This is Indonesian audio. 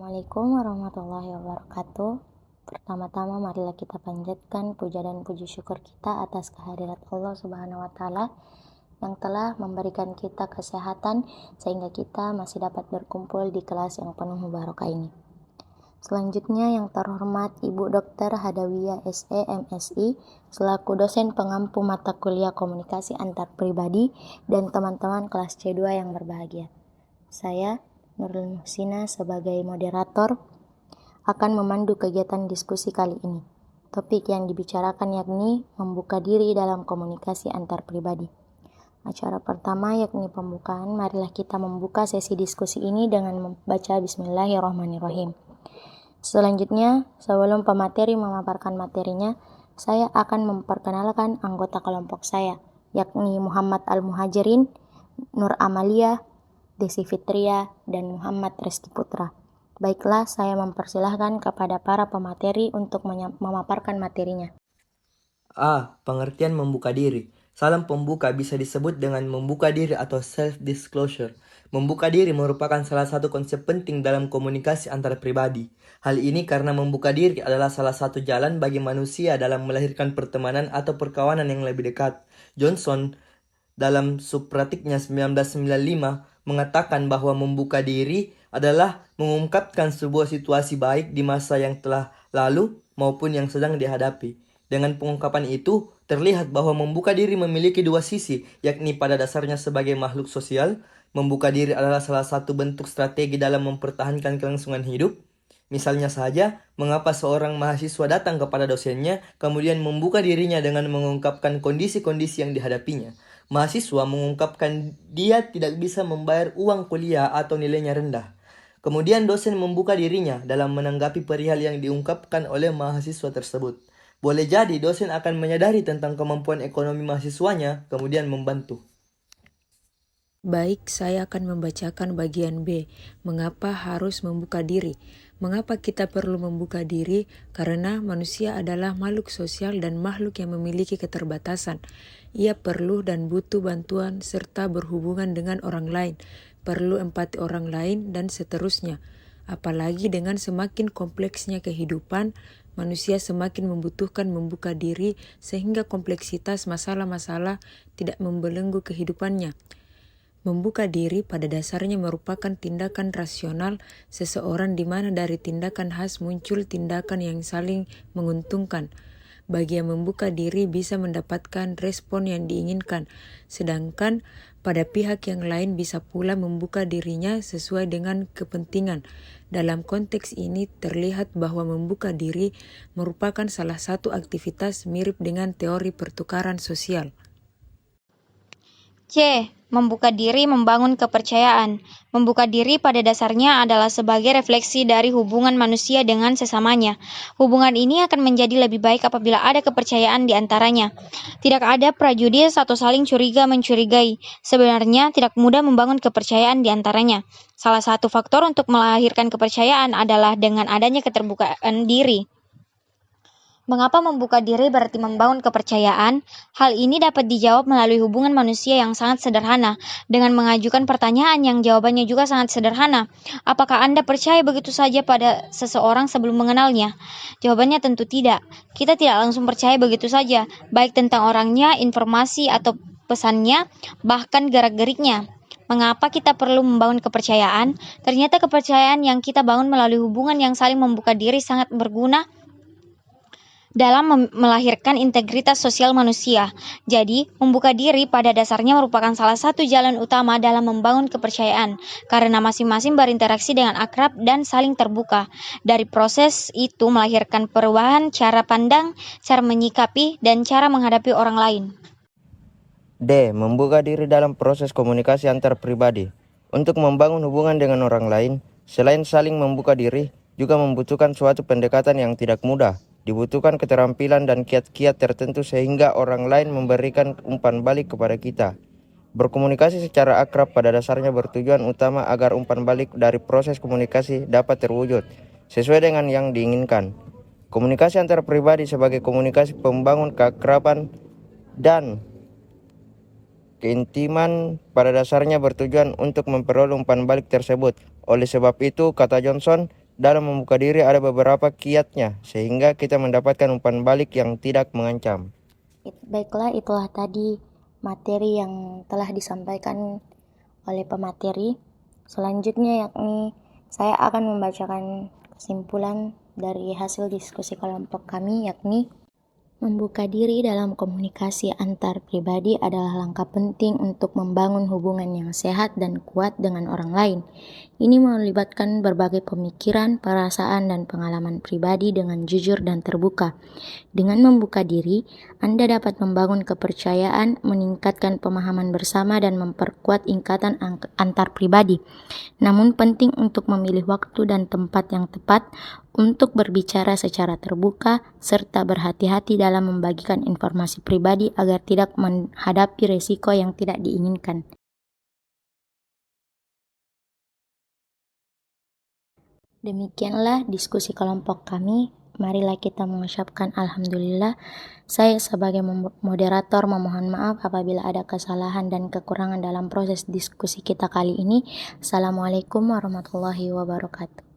Assalamualaikum warahmatullahi wabarakatuh. Pertama-tama marilah kita panjatkan puja dan puji syukur kita atas kehadirat Allah Subhanahu wa taala yang telah memberikan kita kesehatan sehingga kita masih dapat berkumpul di kelas yang penuh barokah ini. Selanjutnya yang terhormat Ibu Dr. Hadawiyah SE MSI selaku dosen pengampu mata kuliah komunikasi antar pribadi dan teman-teman kelas C2 yang berbahagia. Saya Nurul Muhsina sebagai moderator akan memandu kegiatan diskusi kali ini. Topik yang dibicarakan yakni membuka diri dalam komunikasi antar pribadi. Acara pertama yakni pembukaan. Marilah kita membuka sesi diskusi ini dengan membaca Bismillahirrahmanirrahim. Selanjutnya, sebelum pemateri memaparkan materinya, saya akan memperkenalkan anggota kelompok saya, yakni Muhammad Al-Muhajirin, Nur Amalia, Desi Fitria, dan Muhammad Reski Putra. Baiklah, saya mempersilahkan kepada para pemateri untuk memaparkan materinya. A. Pengertian membuka diri. Salam pembuka bisa disebut dengan membuka diri atau self-disclosure. Membuka diri merupakan salah satu konsep penting dalam komunikasi antar pribadi. Hal ini karena membuka diri adalah salah satu jalan bagi manusia dalam melahirkan pertemanan atau perkawanan yang lebih dekat. Johnson dalam subpratiknya 1995 mengatakan bahwa membuka diri adalah mengungkapkan sebuah situasi baik di masa yang telah lalu maupun yang sedang dihadapi. Dengan pengungkapan itu, terlihat bahwa membuka diri memiliki dua sisi, yakni pada dasarnya sebagai makhluk sosial, membuka diri adalah salah satu bentuk strategi dalam mempertahankan kelangsungan hidup. Misalnya saja, mengapa seorang mahasiswa datang kepada dosennya, kemudian membuka dirinya dengan mengungkapkan kondisi-kondisi yang dihadapinya. Mahasiswa mengungkapkan dia tidak bisa membayar uang kuliah atau nilainya rendah. Kemudian dosen membuka dirinya dalam menanggapi perihal yang diungkapkan oleh mahasiswa tersebut. Boleh jadi dosen akan menyadari tentang kemampuan ekonomi mahasiswanya, kemudian membantu. Baik, saya akan membacakan bagian B. Mengapa harus membuka diri? Mengapa kita perlu membuka diri? Karena manusia adalah makhluk sosial dan makhluk yang memiliki keterbatasan. Ia perlu dan butuh bantuan serta berhubungan dengan orang lain, perlu empati orang lain, dan seterusnya. Apalagi dengan semakin kompleksnya kehidupan, manusia semakin membutuhkan membuka diri sehingga kompleksitas masalah-masalah tidak membelenggu kehidupannya. Membuka diri pada dasarnya merupakan tindakan rasional seseorang di mana dari tindakan khas muncul tindakan yang saling menguntungkan. Bagi yang membuka diri bisa mendapatkan respon yang diinginkan, sedangkan pada pihak yang lain bisa pula membuka dirinya sesuai dengan kepentingan. Dalam konteks ini terlihat bahwa membuka diri merupakan salah satu aktivitas mirip dengan teori pertukaran sosial. C. Membuka diri membangun kepercayaan. Membuka diri pada dasarnya adalah sebagai refleksi dari hubungan manusia dengan sesamanya. Hubungan ini akan menjadi lebih baik apabila ada kepercayaan di antaranya. Tidak ada prejudis atau saling curiga mencurigai. Sebenarnya tidak mudah membangun kepercayaan di antaranya. Salah satu faktor untuk melahirkan kepercayaan adalah dengan adanya keterbukaan diri. Mengapa membuka diri berarti membangun kepercayaan? Hal ini dapat dijawab melalui hubungan manusia yang sangat sederhana, dengan mengajukan pertanyaan yang jawabannya juga sangat sederhana. Apakah Anda percaya begitu saja pada seseorang sebelum mengenalnya? Jawabannya tentu tidak. Kita tidak langsung percaya begitu saja, baik tentang orangnya, informasi, atau pesannya, bahkan gerak-geriknya. Mengapa kita perlu membangun kepercayaan? Ternyata kepercayaan yang kita bangun melalui hubungan yang saling membuka diri sangat berguna dalam melahirkan integritas sosial manusia. Jadi, membuka diri pada dasarnya merupakan salah satu jalan utama dalam membangun kepercayaan, karena masing-masing berinteraksi dengan akrab dan saling terbuka. Dari proses itu melahirkan perubahan cara pandang, cara menyikapi, dan cara menghadapi orang lain. D. Membuka diri dalam proses komunikasi antar pribadi. Untuk membangun hubungan dengan orang lain, selain saling membuka diri, juga membutuhkan suatu pendekatan yang tidak mudah. Dibutuhkan keterampilan dan kiat-kiat tertentu sehingga orang lain memberikan umpan balik kepada kita. Berkomunikasi secara akrab pada dasarnya bertujuan utama agar umpan balik dari proses komunikasi dapat terwujud sesuai dengan yang diinginkan. Komunikasi antar pribadi sebagai komunikasi pembangun keakraban dan keintiman pada dasarnya bertujuan untuk memperoleh umpan balik tersebut. Oleh sebab itu, kata Johnson, dalam membuka diri ada beberapa kiatnya, sehingga kita mendapatkan umpan balik yang tidak mengancam. Baiklah, itulah tadi materi yang telah disampaikan oleh pemateri. Selanjutnya yakni saya akan membacakan kesimpulan dari hasil diskusi kelompok kami, yakni membuka diri dalam komunikasi antar pribadi adalah langkah penting untuk membangun hubungan yang sehat dan kuat dengan orang lain. Ini melibatkan berbagai pemikiran, perasaan, dan pengalaman pribadi dengan jujur dan terbuka. Dengan membuka diri, Anda dapat membangun kepercayaan, meningkatkan pemahaman bersama, dan memperkuat ikatan antar pribadi. Namun penting untuk memilih waktu dan tempat yang tepat untuk berbicara secara terbuka, serta berhati-hati dalam membagikan informasi pribadi agar tidak menghadapi risiko yang tidak diinginkan. Demikianlah diskusi kelompok kami. Marilah kita mengucapkan Alhamdulillah. Saya sebagai moderator memohon maaf apabila ada kesalahan dan kekurangan dalam proses diskusi kita kali ini. Assalamualaikum warahmatullahi wabarakatuh.